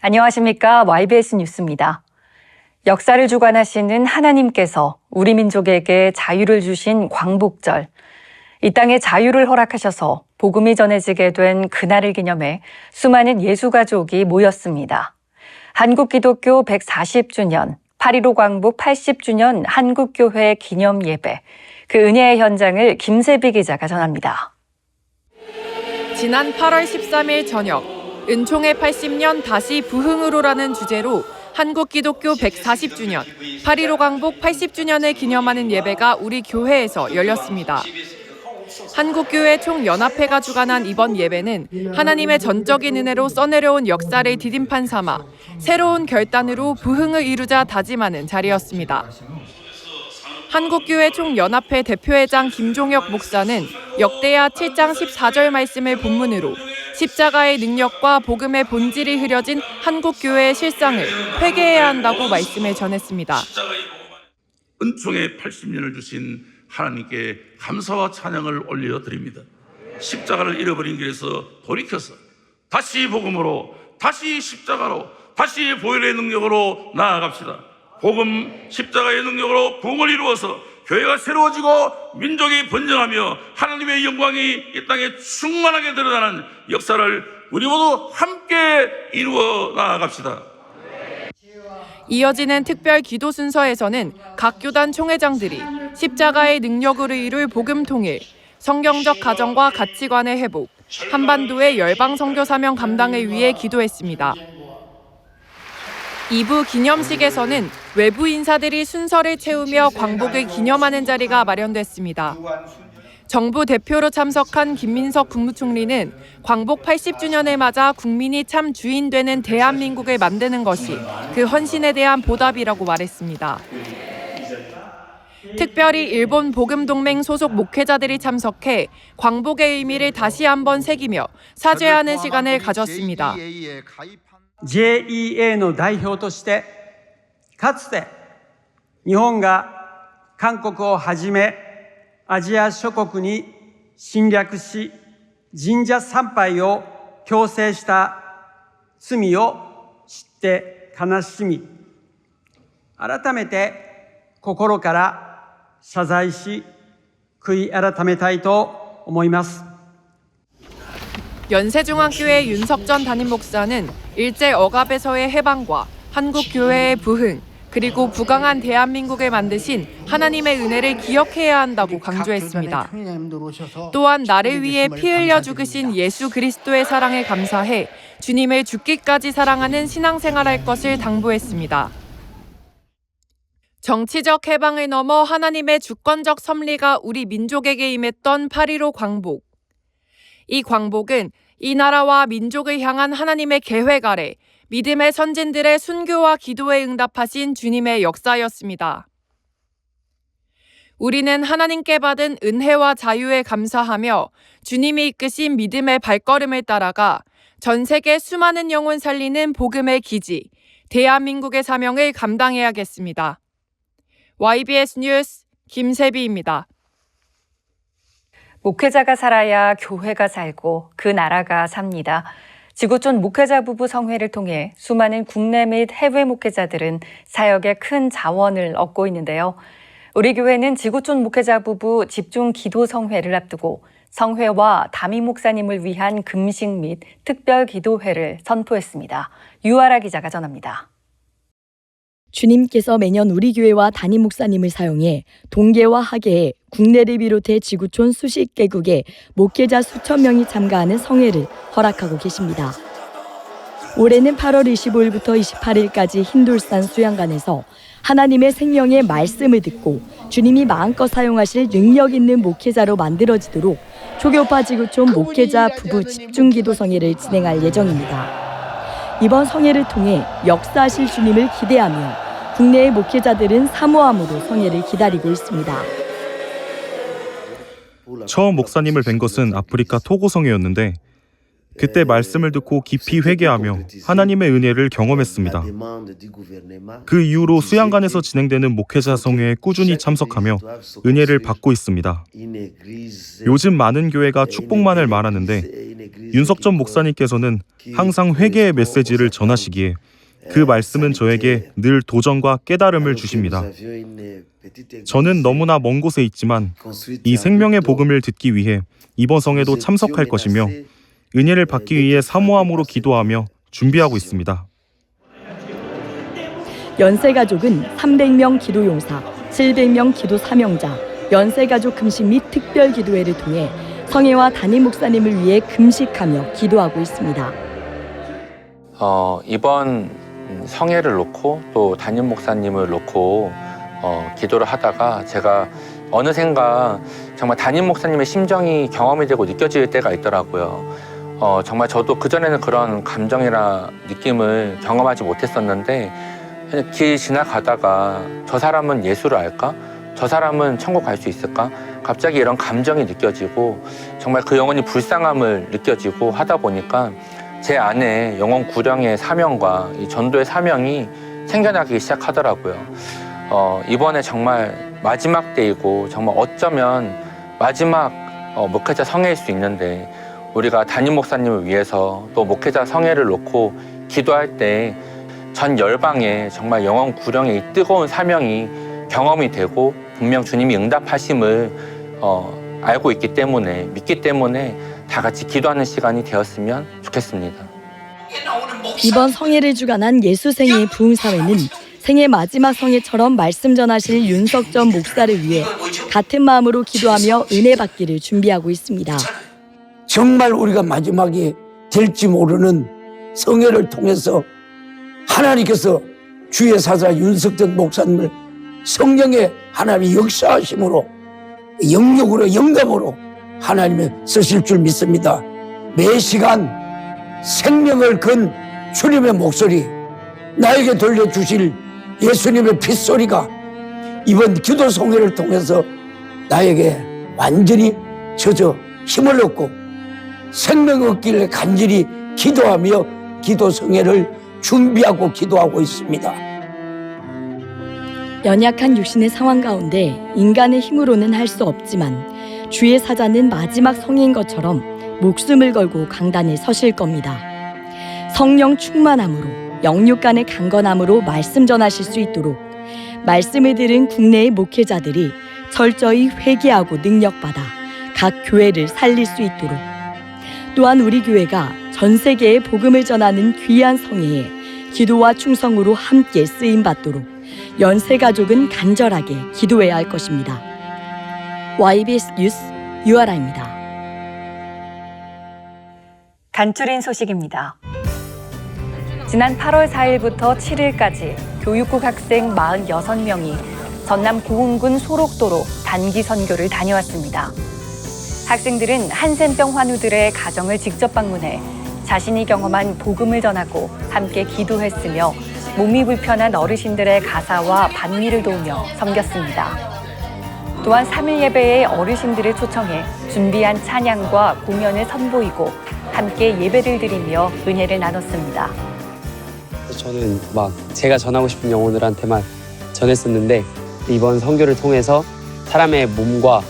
안녕하십니까. YBS 뉴스입니다. 역사를 주관하시는 하나님께서 우리 민족에게 자유를 주신 광복절, 이 땅에 자유를 허락하셔서 복음이 전해지게 된 그날을 기념해 수많은 예수가족이 모였습니다. 한국기독교 140주년, 8.15 광복 80주년 한국교회 기념예배, 그 은혜의 현장을 김세비 기자가 전합니다. 지난 8월 13일 저녁, 은총의 80년 다시 부흥으로라는 주제로 한국기독교 140주년, 8.15 광복 80주년을 기념하는 예배가 우리 교회에서 열렸습니다. 한국교회 총연합회가 주관한 이번 예배는 하나님의 전적인 은혜로 써내려온 역사를 디딤판 삼아 새로운 결단으로 부흥을 이루자 다짐하는 자리였습니다. 한국교회 총연합회 대표회장 김종혁 목사는 역대하 7장 14절 말씀을 본문으로 십자가의 능력과 복음의 본질이 흐려진 한국교회의 실상을 회개해야 한다고 말씀을 전했습니다. 은총의 80년을 주신 하나님께 감사와 찬양을 올려드립니다. 십자가를 잃어버린 길에서 돌이켜서 다시 복음으로, 다시 십자가로, 다시 보혈의 능력으로 나아갑시다. 복음, 십자가의 능력으로 부흥을 이루어서 교회가 새로워지고 민족이 번영하며 하나님의 영광이 이 땅에 충만하게 드러나는 역사를 우리 모두 함께 이루어 나아갑시다. 이어지는 특별 기도 순서에서는 각 교단 총회장들이 십자가의 능력으로 이룰 복음 통일, 성경적 가정과 가치관의 회복, 한반도의 열방 선교 사명 감당을 위해 기도했습니다. 2부 기념식에서는 외부 인사들이 순서를 채우며 광복을 기념하는 자리가 마련됐습니다. 정부 대표로 참석한 김민석 국무총리는 광복 80주년을 맞아 국민이 참 주인 되는 대한민국을 만드는 것이 그 헌신에 대한 보답이라고 말했습니다. 특별히 일본 복음동맹 소속 목회자들이 참석해 광복의 의미를 다시 한번 새기며 사죄하는 시간을 가졌습니다. JEA の代表としてかつて日本が韓国をはじめアジア諸国に侵略し神社参拝を強制した罪を知って悲しみ改めて心から謝罪し悔い改めたいと思います。 연세중앙교회 윤석전 담임 목사는 일제 억압에서의 해방과 한국교회의 부흥, 그리고 부강한 대한민국을 만드신 하나님의 은혜를 기억해야 한다고 강조했습니다. 또한 나를 위해 피 흘려 죽으신 예수 그리스도의 사랑에 감사해 주님을 죽기까지 사랑하는 신앙생활할 것을 당부했습니다. 정치적 해방을 넘어 하나님의 주권적 섭리가 우리 민족에게 임했던 8.15 광복. 이 광복은 이 나라와 민족을 향한 하나님의 계획 아래 믿음의 선진들의 순교와 기도에 응답하신 주님의 역사였습니다. 우리는 하나님께 받은 은혜와 자유에 감사하며 주님이 이끄신 믿음의 발걸음을 따라가 전 세계 수많은 영혼 살리는 복음의 기지, 대한민국의 사명을 감당해야겠습니다. YBS 뉴스 김세비입니다. 목회자가 살아야 교회가 살고 그 나라가 삽니다. 지구촌 목회자 부부 성회를 통해 수많은 국내 및 해외 목회자들은 사역에 큰 자원을 얻고 있는데요. 우리 교회는 지구촌 목회자 부부 집중 기도 성회를 앞두고 성회와 담임 목사님을 위한 금식 및 특별 기도회를 선포했습니다. 유아라 기자가 전합니다. 주님께서 매년 우리 교회와 담임 목사님을 사용해 동계와 하계에 국내를 비롯해 지구촌 수십 개국의 목회자 수천 명이 참가하는 성회를 허락하고 계십니다. 올해는 8월 25일부터 28일까지 흰돌산 수양관에서 하나님의 생명의 말씀을 듣고 주님이 마음껏 사용하실 능력 있는 목회자로 만들어지도록 초교파 지구촌 목회자 부부 집중기도 성회를 진행할 예정입니다. 이번 성회를 통해 역사하실 주님을 기대하며 국내의 목회자들은 사모함으로 성회를 기다리고 있습니다. 처음 목사님을 뵌 것은 아프리카 토고 성회였는데 그때 말씀을 듣고 깊이 회개하며 하나님의 은혜를 경험했습니다. 그 이후로 수양관에서 진행되는 목회자 성회에 꾸준히 참석하며 은혜를 받고 있습니다. 요즘 많은 교회가 축복만을 말하는데 윤석 전 목사님께서는 항상 회개의 메시지를 전하시기에 그 말씀은 저에게 늘 도전과 깨달음을 주십니다. 저는 너무나 먼 곳에 있지만 이 생명의 복음을 듣기 위해 이번 성회도 참석할 것이며 은혜를 받기 위해 사모함으로 기도하며 준비하고 있습니다. 연세가족은 300명 기도용사, 700명 기도 사명자, 연세가족 금식 및 특별 기도회를 통해 성회와 담임 목사님을 위해 금식하며 기도하고 있습니다. 이번 성회를 놓고 또 담임 목사님을 놓고 기도를 하다가 제가 어느샌가 정말 담임 목사님의 심정이 경험이 되고 느껴질 때가 있더라고요. 정말 저도 그전에는 그런 감정이나 느낌을 경험하지 못했었는데 길 지나가다가 저 사람은 예수를 알까? 저 사람은 천국 갈 수 있을까? 갑자기 이런 감정이 느껴지고 정말 그 영혼이 불쌍함을 느껴지고 하다 보니까 제 안에 영혼 구령의 사명과 이 전도의 사명이 생겨나기 시작하더라고요. 이번에 정말 마지막 때이고 정말 어쩌면 마지막 목회자 성회일 수 있는데 우리가 담임 목사님을 위해서 또 목회자 성회를 놓고 기도할 때 전 열방에 정말 영혼 구령의 이 뜨거운 사명이 경험이 되고 분명 주님이 응답하심을 알고 있기 때문에 믿기 때문에 다 같이 기도하는 시간이 되었으면 좋겠습니다. 이번 성회를 주관한 예수생애 부흥사회는 생애 마지막 성회처럼 말씀 전하실 윤석 전 목사를 위해 같은 마음으로 기도하며 은혜 받기를 준비하고 있습니다. 정말 우리가 마지막에 될지 모르는 성회를 통해서 하나님께서 주의 사자 윤석 전 목사님을 성령의 하나님의 역사하심으로 영역으로 영감으로 하나님의 쓰실 줄 믿습니다. 매 시간 생명을 건 주님의 목소리, 나에게 들려주실 예수님의 핏소리가 이번 기도 성회를 통해서 나에게 완전히 젖어 힘을 얻고 생명 얻기를 간절히 기도하며 기도 성회를 준비하고 기도하고 있습니다. 연약한 육신의 상황 가운데 인간의 힘으로는 할 수 없지만 주의 사자는 마지막 성인 것처럼 목숨을 걸고 강단에 서실 겁니다. 성령 충만함으로 영육 간의 강건함으로 말씀 전하실 수 있도록 말씀을 들은 국내의 목회자들이 철저히 회개하고 능력받아 각 교회를 살릴 수 있도록 또한 우리 교회가 전 세계에 복음을 전하는 귀한 성회에 기도와 충성으로 함께 쓰임받도록 연세가족은 간절하게 기도해야 할 것입니다. YBS 뉴스 유아라입니다. 간추린 소식입니다. 지난 8월 4일부터 7일까지 교육국 학생 46명이 전남 고흥군 소록도로 단기 선교를 다녀왔습니다. 학생들은 한센병 환우들의 가정을 직접 방문해 자신이 경험한 복음을 전하고 함께 기도했으며 몸이 불편한 어르신들의 가사와 반위를 도우며 섬겼습니다. 또한 3일 예배에 어르신들을 초청해 준비한 찬양과 공연을 선보이고 함께 예배를 드리며 은혜를 나눴습니다. 저는 제가 전하고 싶은 영혼들한테만 전했었는데 이번 선교를 통해서 사람의 몸과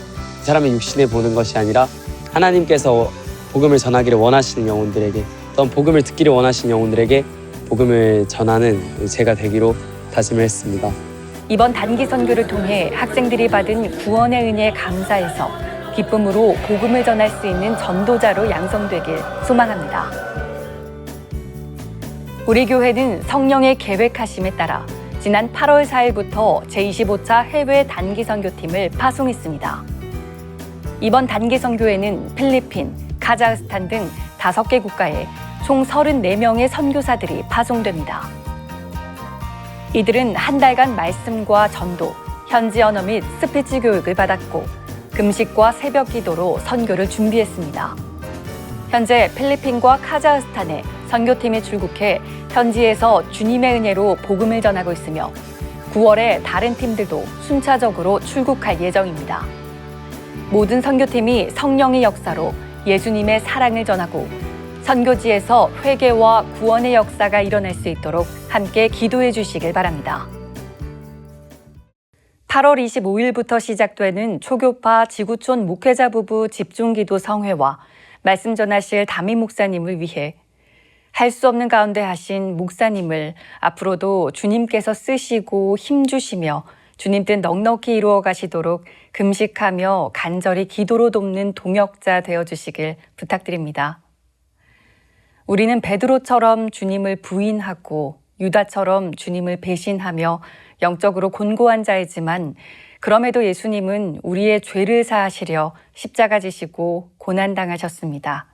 사람의 육신에 보는 것이 아니라 하나님께서 복음을 전하기를 원하시는 영혼들에게 또한 복음을 듣기를 원하시는 영혼들에게 복음을 전하는 제가 되기로 다짐을 했습니다. 이번 단기 선교를 통해 학생들이 받은 구원의 은혜에 감사해서 기쁨으로 복음을 전할 수 있는 전도자로 양성되길 소망합니다. 우리 교회는 성령의 계획하심에 따라 지난 8월 4일부터 제25차 해외 단기 선교팀을 파송했습니다. 이번 단기 선교에는 필리핀, 카자흐스탄 등 5개 국가에 총 34명의 선교사들이 파송됩니다. 이들은 한 달간 말씀과 전도, 현지 언어 및 스피치 교육을 받았고 금식과 새벽 기도로 선교를 준비했습니다. 현재 필리핀과 카자흐스탄에 선교팀이 출국해 현지에서 주님의 은혜로 복음을 전하고 있으며 9월에 다른 팀들도 순차적으로 출국할 예정입니다. 모든 선교팀이 성령의 역사로 예수님의 사랑을 전하고 선교지에서 회개와 구원의 역사가 일어날 수 있도록 함께 기도해 주시길 바랍니다. 8월 25일부터 시작되는 초교파 지구촌 목회자 부부 집중기도 성회와 말씀 전하실 담임 목사님을 위해 할 수 없는 가운데 하신 목사님을 앞으로도 주님께서 쓰시고 힘주시며 주님 뜻 넉넉히 이루어 가시도록 금식하며 간절히 기도로 돕는 동역자 되어주시길 부탁드립니다. 우리는 베드로처럼 주님을 부인하고 유다처럼 주님을 배신하며 영적으로 곤고한 자이지만 그럼에도 예수님은 우리의 죄를 사하시려 십자가 지시고 고난당하셨습니다.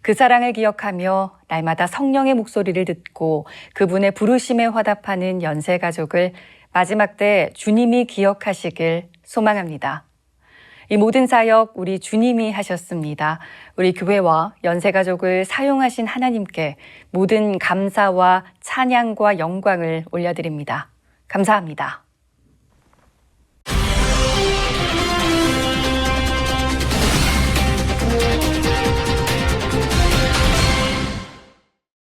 그 사랑을 기억하며 날마다 성령의 목소리를 듣고 그분의 부르심에 화답하는 연세가족을 마지막 때 주님이 기억하시길 소망합니다. 이 모든 사역 우리 주님이 하셨습니다. 우리 교회와 연세가족을 사용하신 하나님께 모든 감사와 찬양과 영광을 올려드립니다. 감사합니다.